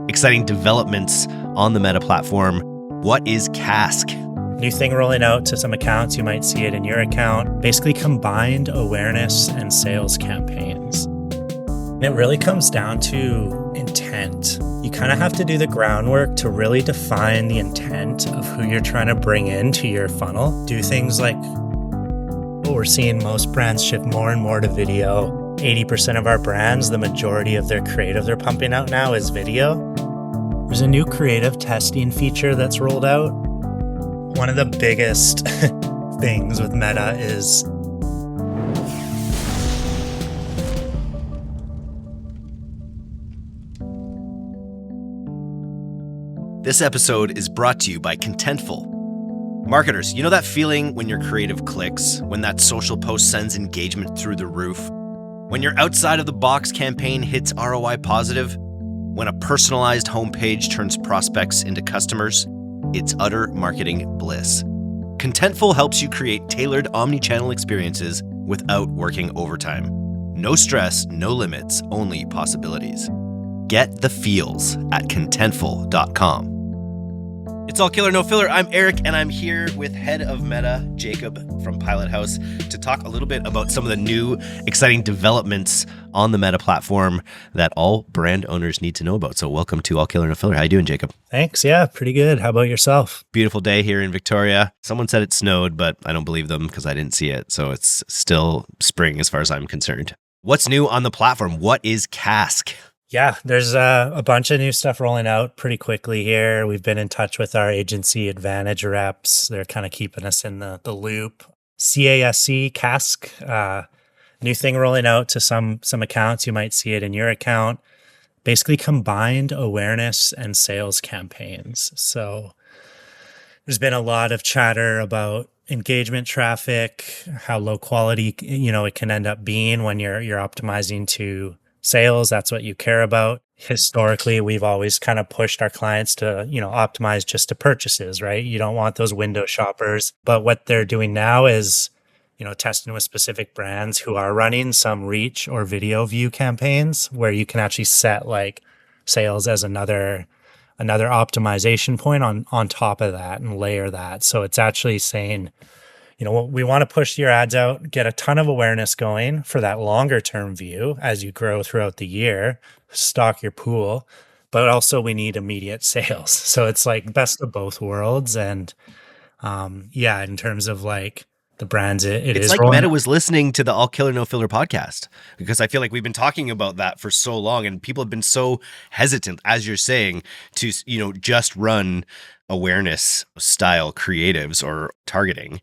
exciting developments on the Meta platform. What is CASC? New thing rolling out to some accounts. You might see it in your account. Basically combined awareness and sales campaigns. It really comes down to intent. You kind of have to do the groundwork to really define the intent of who you're trying to bring into your funnel. Do things like, we're seeing most brands shift more and more to video. 80% of our brands, the majority of their creative they're pumping out now is video. There's a new creative testing feature that's rolled out. One of the biggest things with Meta is This episode is brought to you by Contentful. Marketers, you know that feeling when your creative clicks, when that social post sends engagement through the roof, when your outside of the box campaign hits ROI positive, when a personalized homepage turns prospects into customers? It's utter marketing bliss. Contentful helps you create tailored omni-channel experiences without working overtime. No stress, no limits, only possibilities. Get the feels at contentful.com. It's all killer, no filler. I'm Eric, and I'm here with head of Meta, Jacob from Pilothouse, to talk a little bit about some of the new exciting developments on the Meta platform that all brand owners need to know about. So welcome to All Killer, No Filler. How you doing, Jacob? Thanks. Yeah, pretty good. How about yourself? Beautiful day here in Victoria. Someone said it snowed, but I don't believe them because I didn't see it. So it's still spring as far as I'm concerned. What's new on the platform? What is CASC? Yeah, there's a bunch of new stuff rolling out pretty quickly here. We've been in touch with our agency Advantage reps. They're kind of keeping us in the loop. CASC, new thing rolling out to some accounts. You might see it in your account. Basically combined awareness and sales campaigns. So there's been a lot of chatter about engagement traffic, how low quality, it can end up being when you're optimizing to sales. That's what you care about. Historically, we've always kind of pushed our clients to, optimize just to purchases, right? You don't want those window shoppers. But what they're doing now is, testing with specific brands who are running some reach or video view campaigns where you can actually set like sales as another optimization point on top of that and layer that. So it's actually saying, we want to push your ads out, get a ton of awareness going for that longer term view as you grow throughout the year, stock your pool, but also we need immediate sales. So it's like best of both worlds. And in terms of like the brands, it's like Meta was listening to the All Killer No Filler podcast, because I feel like we've been talking about that for so long and people have been so hesitant, as you're saying, to, just run awareness style creatives or targeting.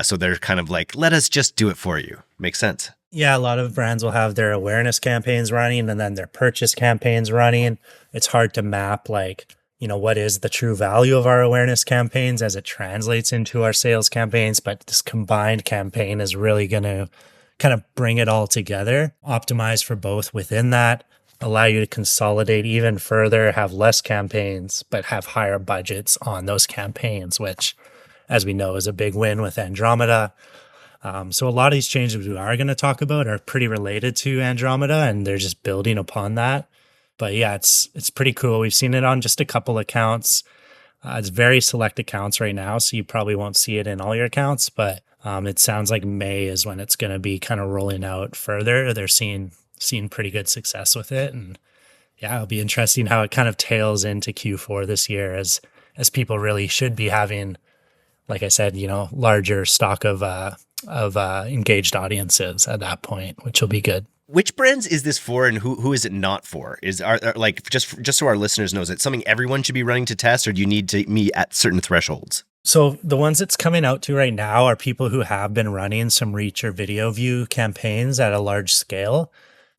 So they're kind of like, let us just do it for you. Makes sense. Yeah, a lot of brands will have their awareness campaigns running and then their purchase campaigns running. It's hard to map what is the true value of our awareness campaigns as it translates into our sales campaigns. But this combined campaign is really going to kind of bring it all together, optimize for both within that, allow you to consolidate even further, have less campaigns, but have higher budgets on those campaigns, which, as we know, is a big win with Andromeda. So a lot of these changes we are going to talk about are pretty related to Andromeda, and they're just building upon that. But yeah, it's pretty cool. We've seen it on just a couple accounts. It's very select accounts right now, so you probably won't see it in all your accounts, but it sounds like May is when it's going to be kind of rolling out further. They're seeing pretty good success with it. And yeah, it'll be interesting how it kind of tails into Q4 this year as people really should be having, like I said, larger stock of engaged audiences at that point, which will be good. Which brands is this for, and who is it not for? Just so our listeners know, is it something everyone should be running to test, or do you need to meet at certain thresholds? So the ones it's coming out to right now are people who have been running some reach or video view campaigns at a large scale,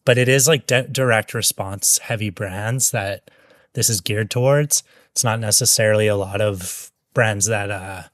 but it is like direct response heavy brands that this is geared towards. It's not necessarily a lot of brands that are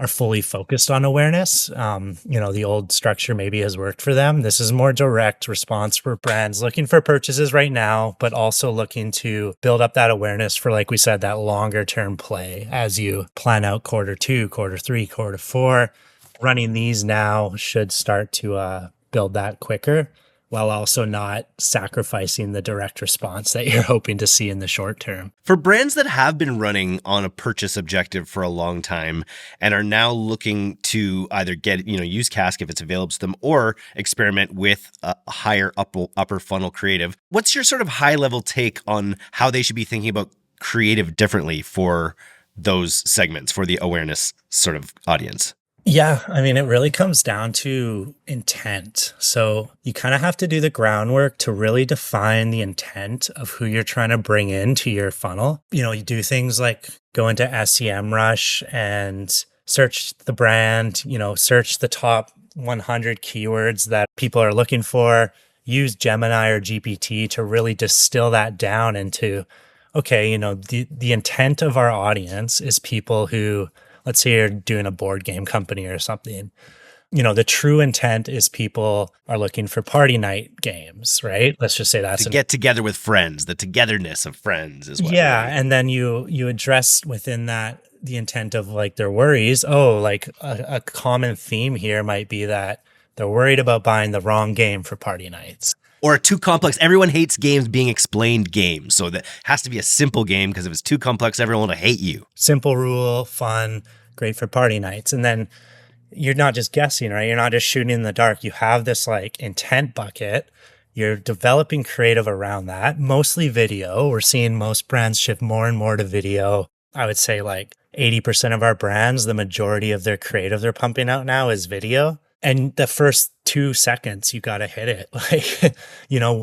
fully focused on awareness. The old structure maybe has worked for them. This is more direct response for brands looking for purchases right now, but also looking to build up that awareness for, like we said, that longer term play as you plan out quarter 2, quarter 3, quarter 4. Running these now should start to build that quicker while also not sacrificing the direct response that you're hoping to see in the short term. For brands that have been running on a purchase objective for a long time and are now looking to either use CASC if it's available to them or experiment with a higher upper funnel creative, what's your sort of high level take on how they should be thinking about creative differently for those segments, for the awareness sort of audience? Yeah, I mean, it really comes down to intent. So you kind of have to do the groundwork to really define the intent of who you're trying to bring into your funnel. You do things like go into SEMrush and search the brand, search the top 100 keywords that people are looking for, use Gemini or GPT to really distill that down into, okay, the intent of our audience is people who, let's say you're doing a board game company or something. The true intent is people are looking for party night games, right? Let's just say that's to get together with friends. The togetherness of friends is what. Yeah, and then you address within that the intent of like their worries. Oh, like a common theme here might be that they're worried about buying the wrong game for party nights. Or too complex. Everyone hates games being explained games. So that has to be a simple game because if it's too complex, everyone will hate you. Simple rule, fun, great for party nights. And then you're not just guessing, right? You're not just shooting in the dark. You have this like intent bucket. You're developing creative around that, mostly video. We're seeing most brands shift more and more to video. I would say like 80% of our brands, the majority of their creative they're pumping out now is video. And the first 2 seconds, you got to hit it. Like,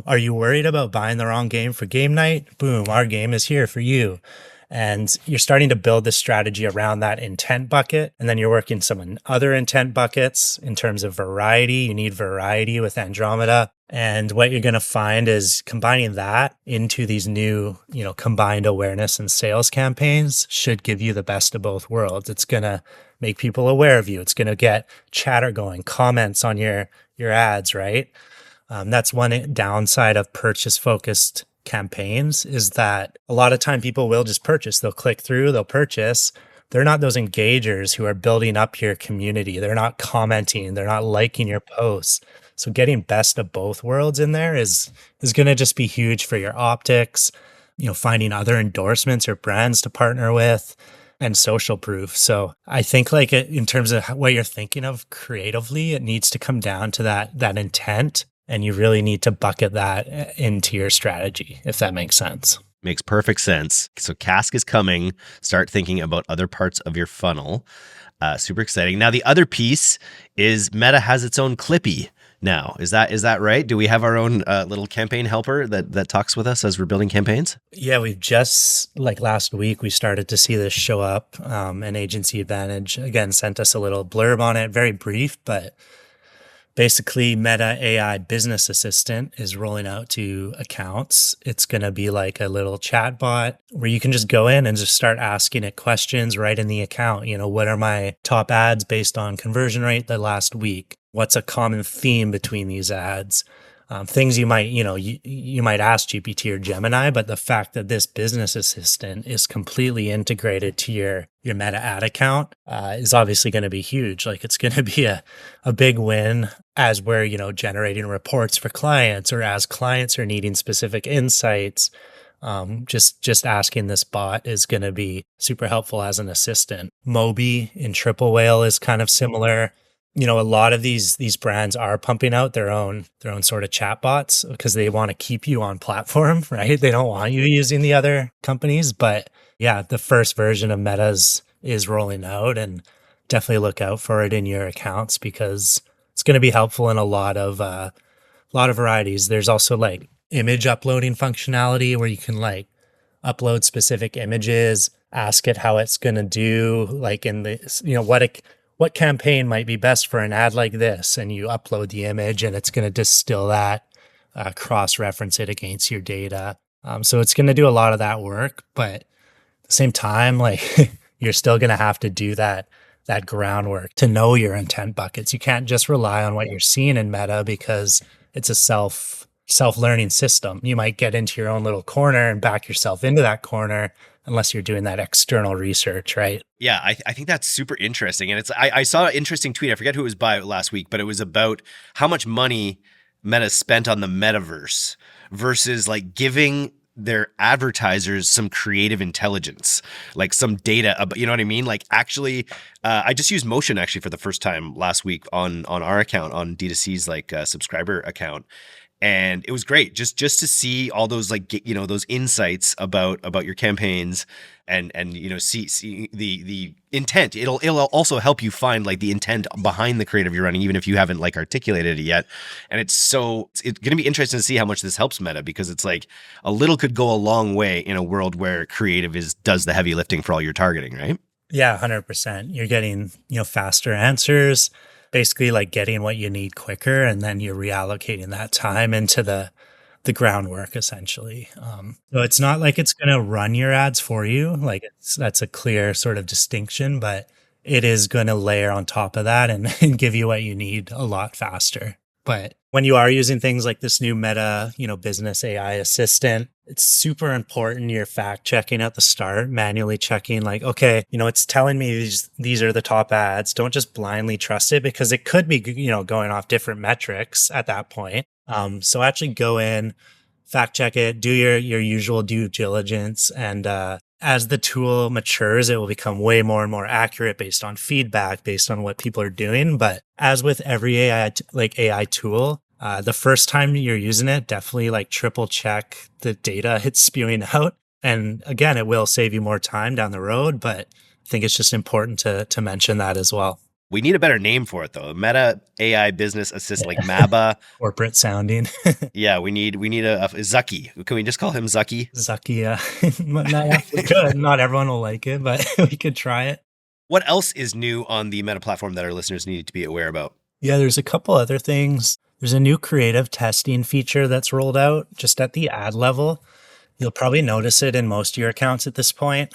are you worried about buying the wrong game for game night? Boom, our game is here for you. And you're starting to build this strategy around that intent bucket. And then you're working some other intent buckets in terms of variety. You need variety with Andromeda. And what you're going to find is combining that into these new, combined awareness and sales campaigns should give you the best of both worlds. It's going to make people aware of you. It's going to get chatter going, comments on your ads, right? That's one downside of purchase-focused campaigns is that a lot of time people will just purchase. They'll click through, they'll purchase. They're not those engagers who are building up your community. They're not commenting. They're not liking your posts. So getting best of both worlds in there is going to just be huge for your optics, finding other endorsements or brands to partner with and social proof. So I think like in terms of what you're thinking of creatively, it needs to come down to that intent. And you really need to bucket that into your strategy, if that makes sense. Makes perfect sense. So CASC is coming. Start thinking about other parts of your funnel. Super exciting. Now, the other piece is Meta has its own Clippy now. Is that right? Do we have our own little campaign helper that talks with us as we're building campaigns? Yeah, we've just, like last week, we started to see this show up. And Agency Advantage, again, sent us a little blurb on it, very brief, but basically, Meta AI Business Assistant is rolling out to accounts. It's going to be like a little chat bot where you can just go in and just start asking it questions right in the account. What are my top ads based on conversion rate the last week? What's a common theme between these ads? Things you might, you might ask GPT or Gemini, but the fact that this business assistant is completely integrated to your Meta ad account is obviously going to be huge. Like it's going to be a big win as we're, generating reports for clients or as clients are needing specific insights. Just asking this bot is going to be super helpful as an assistant. Moby in Triple Whale is kind of similar. A lot of these brands are pumping out their own sort of chatbots because they want to keep you on platform, right? They don't want you using the other companies. But yeah, the first version of Meta's is rolling out, and definitely look out for it in your accounts because it's going to be helpful in a lot of varieties. There's also like image uploading functionality where you can like upload specific images, ask it how it's going to do, like in the what campaign might be best for an ad like this, and you upload the image and it's going to distill that, cross-reference it against your data. So it's going to do a lot of that work, but at the same time, like you're still going to have to do that groundwork to know your intent buckets. You can't just rely on what you're seeing in Meta because it's a self-learning system. You might get into your own little corner and back yourself into that corner unless you're doing that external research, right? Yeah, I think that's super interesting. And I saw an interesting tweet. I forget who it was by last week, but it was about how much money Meta spent on the metaverse versus like giving their advertisers some creative intelligence, like some data about, you know what I mean? Like actually, I just used Motion actually for the first time last week on our account, on D2C's like subscriber account. And it was great just to see all those like those insights about your campaigns, and see the intent. It'll also help you find like the intent behind the creative you're running, even if you haven't like articulated it yet. And it's going to be interesting to see how much this helps Meta, because it's like a little could go a long way in a world where creative does the heavy lifting for all your targeting, right? Yeah, 100%. You're getting, faster answers, basically like getting what you need quicker, and then you're reallocating that time into the groundwork essentially. So it's not like it's going to run your ads for you. Like that's a clear sort of distinction, but it is going to layer on top of that and give you what you need a lot faster. But when you are using things like this new Meta, business AI assistant, it's super important you're fact checking at the start, manually checking like, okay, it's telling me these are the top ads. Don't just blindly trust it, because it could be, going off different metrics at that point. So actually go in, fact check it, do your usual due diligence. And as the tool matures, it will become way more and more accurate based on feedback, based on what people are doing. But as with every AI tool, the first time you're using it, definitely like triple check the data it's spewing out. And again, it will save you more time down the road, but I think it's just important to mention that as well. We need a better name for it though. Meta AI business assist, like MABA. Corporate sounding. Yeah, we need a Zucky. Can we just call him Zucky? Zucky, yeah. We could. Not everyone will like it, but we could try it. What else is new on the Meta platform that our listeners need to be aware about? Yeah, there's a couple other things. There's a new creative testing feature that's rolled out just at the ad level. You'll probably notice it in most of your accounts at this point.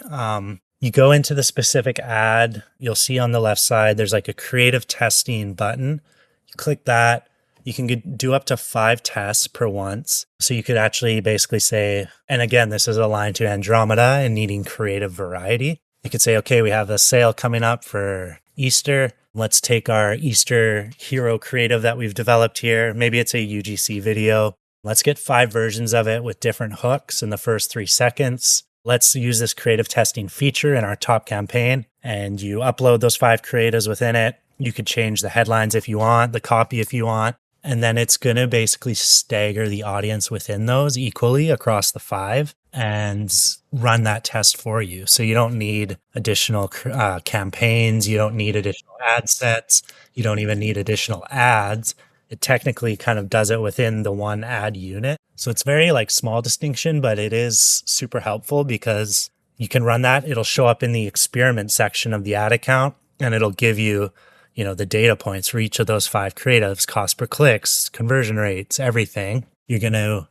You go into the specific ad, you'll see on the left side, there's like a creative testing button. You click that, you can do up to 5 tests per once. So you could actually basically say, and again, this is aligned to Andromeda and needing creative variety. You could say, okay, we have a sale coming up for Easter. Let's take our Easter hero creative that we've developed here. Maybe it's a UGC video. Let's get 5 versions of it with different hooks in the first 3 seconds. Let's use this creative testing feature in our top campaign, and you upload those 5 creatives within it. You could change the headlines if you want, the copy if you want, and then it's going to basically stagger the audience within those equally across the 5 and run that test for you. So you don't need additional campaigns. You don't need additional ad sets. You don't even need additional ads. It technically kind of does it within the one ad unit. So it's very like small distinction, but it is super helpful because you can run that. It'll show up in the experiment section of the ad account, and it'll give you, the data points for each of those 5 creatives, cost per clicks, conversion rates, everything. You're going to,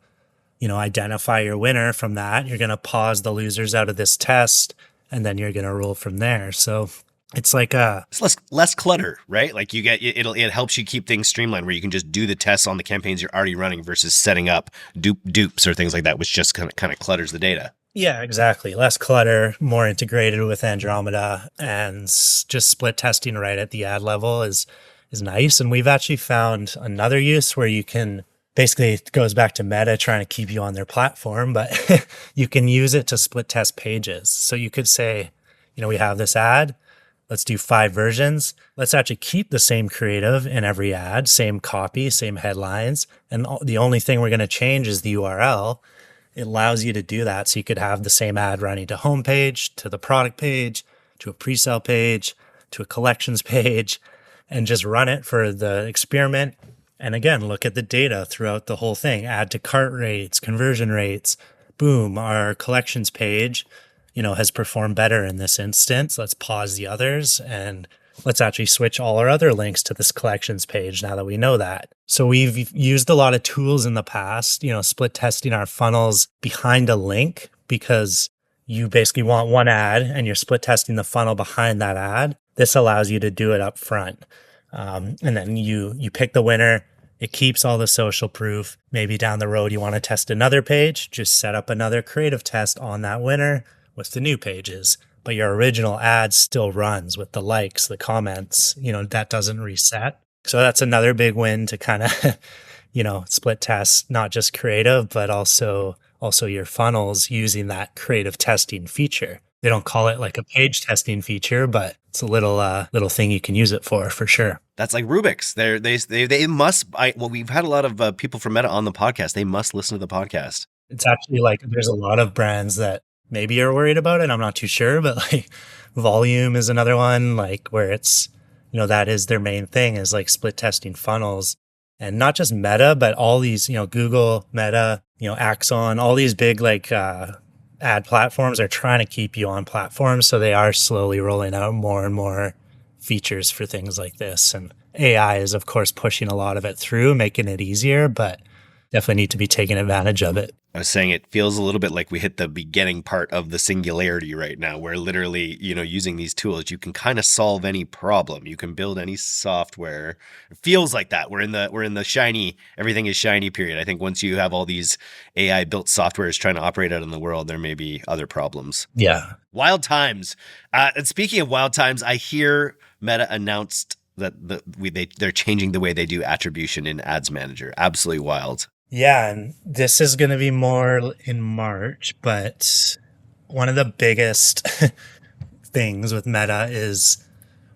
identify your winner from that. You're going to pause the losers out of this test, and then you're going to roll from there. So it's like it's less clutter, right? Like it helps you keep things streamlined, where you can just do the tests on the campaigns you're already running versus setting up dupes or things like that, which just kind of clutters the data. Yeah, exactly. Less clutter, more integrated with Andromeda, and just split testing right at the ad level is nice. And we've actually found another use where you can basically, it goes back to Meta trying to keep you on their platform, but you can use it to split test pages. So you could say, we have this ad. Let's do 5 versions. Let's actually keep the same creative in every ad, same copy, same headlines. And the only thing we're going to change is the URL. It allows you to do that. So you could have the same ad running to homepage, to the product page, to a pre-sale page, to a collections page, and just run it for the experiment. And again, look at the data throughout the whole thing. Add to cart rates, conversion rates. Boom, our collections page has performed better in this instance. Let's pause the others and let's actually switch all our other links to this collections page now that we know that. So we've used a lot of tools in the past, split testing our funnels behind a link, because you basically want one ad and you're split testing the funnel behind that ad. This allows you to do it up front. And then you pick the winner. It keeps all the social proof. Maybe down the road, you want to test another page, just set up another creative test on that winner with the new pages, but your original ad still runs with the likes, the comments, that doesn't reset. So that's another big win to kind of split test, not just creative, but also your funnels using that creative testing feature. They don't call it like a page testing feature, but it's a little thing you can use it for sure. That's like Rubik's. They must. Well, we've had a lot of people from Meta on the podcast. They must listen to the podcast. It's actually like there's a lot of brands that maybe are worried about it. I'm not too sure, but like Volume is another one, like where it's that is their main thing, is like split testing funnels. And not just Meta, but all these Google, Meta, Axon, all these big like ad platforms are trying to keep you on platforms. So they are slowly rolling out more and more features for things like this. And AI is, of course, pushing a lot of it through, making it easier, but definitely need to be taking advantage of it. I was saying it feels a little bit like we hit the beginning part of the singularity right now, where literally, using these tools, you can kind of solve any problem. You can build any software. It feels like that. We're in the shiny, everything is shiny period. I think once you have all these AI built softwares trying to operate out in the world, there may be other problems. Yeah. Wild times. And speaking of wild times, I hear Meta announced that they're changing the way they do attribution in Ads Manager. Absolutely wild. Yeah, and this is going to be more in March, but one of the biggest things with Meta is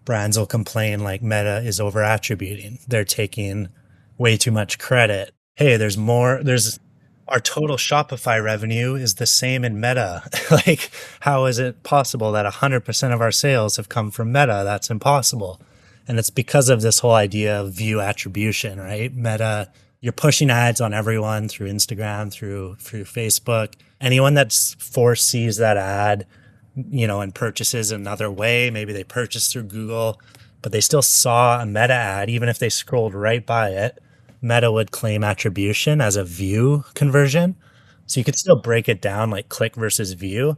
brands will complain like Meta is over attributing. They're taking way too much credit. Hey, there's our total Shopify revenue is the same in Meta. Like, how is it possible that 100% of our sales have come from Meta? That's impossible. And it's because of this whole idea of view attribution, right? Meta, you're pushing ads on everyone through Instagram, through Facebook. Anyone that foresees that ad, and purchases another way, maybe they purchased through Google, but they still saw a Meta ad, even if they scrolled right by it, Meta would claim attribution as a view conversion. So you could still break it down like click versus view,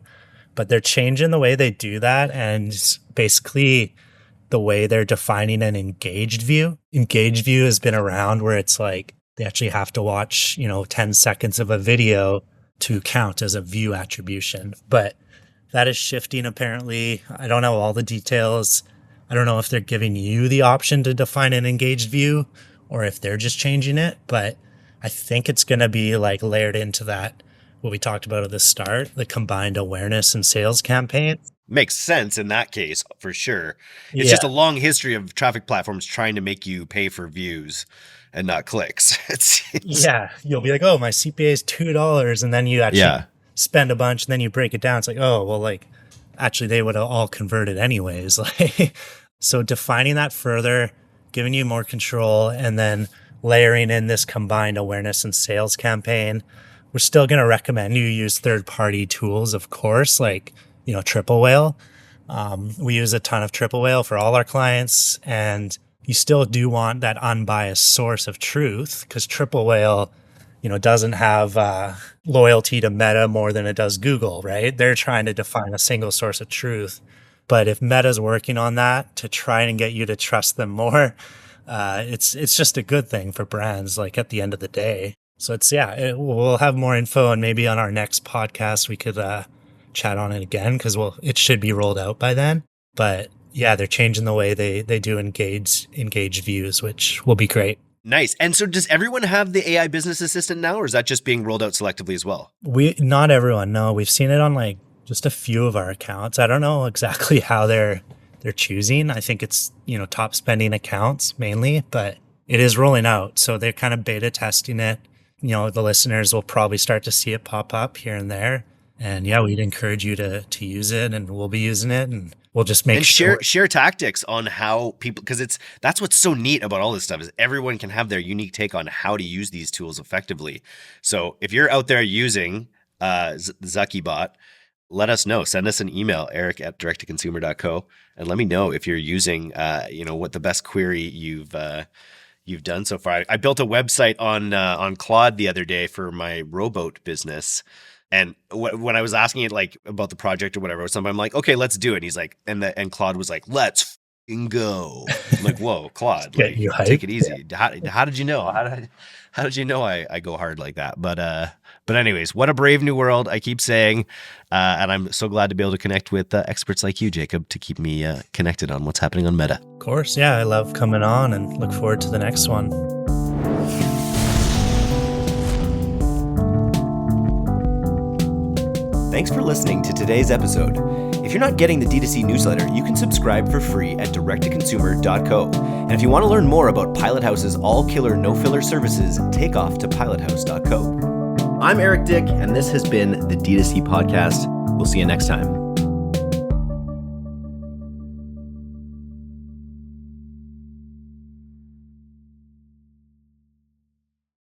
but they're changing the way they do that. And basically the way they're defining an engaged view. Engaged view has been around where it's like, they actually have to watch, 10 seconds of a video to count as a view attribution. But that is shifting apparently. I don't know all the details. I don't know if they're giving you the option to define an engaged view or if they're just changing it. But I think it's going to be like layered into that, what we talked about at the start, the combined awareness and sales campaign. Makes sense in that case, for sure. It's just a long history of traffic platforms trying to make you pay for views and not clicks. Yeah, you'll be like, oh, my CPA is $2, and then you actually spend a bunch, and then you break it down. It's like, oh, well, like, actually, they would have all converted anyways. Like, so defining that further, giving you more control, and then layering in this combined awareness and sales campaign. We're still going to recommend you use third-party tools, of course, like, Triple Whale. We use a ton of Triple Whale for all our clients, and you still do want that unbiased source of truth, because Triple Whale, doesn't have loyalty to Meta more than it does Google, right? They're trying to define a single source of truth. But if Meta's working on that to try and get you to trust them more, it's just a good thing for brands, like at the end of the day. So we'll have more info, and maybe on our next podcast we could chat on it again, because it should be rolled out by then. But yeah, they're changing the way they do engage views, which will be great. Nice. And so does everyone have the AI business assistant now, or is that just being rolled out selectively as well? Not everyone. No, we've seen it on like just a few of our accounts. I don't know exactly how they're choosing. I think it's, top spending accounts mainly, but it is rolling out. So they're kind of beta testing it. The listeners will probably start to see it pop up here and there. And yeah, we'd encourage you to use it, and we'll be using it, and we'll just make sure. Share tactics on how people, because that's what's so neat about all this stuff, is everyone can have their unique take on how to use these tools effectively. So if you're out there using ZuckyBot, let us know. Send us an email, eric@directtoconsumer.co, and let me know if you're using, what the best query you've done so far. I built a website on Claude the other day for my rowboat business. And when I was asking it like about the project or whatever, I'm like, okay, let's do it. And he's like, and Claude was like, let's go. I'm like, whoa, Claude, like, take it easy. Yeah. How did you know? How did you know I go hard like that? But anyways, what a brave new world, I keep saying. And I'm so glad to be able to connect with experts like you, Jacob, to keep me connected on what's happening on Meta. Of course. Yeah. I love coming on and look forward to the next one. Thanks for listening to today's episode. If you're not getting the D2C newsletter, you can subscribe for free at directtoconsumer.co. And if you want to learn more about Pilothouse's all-killer, no-filler services, take off to pilothouse.co. I'm Eric Dick, and this has been the D2C Podcast. We'll see you next time.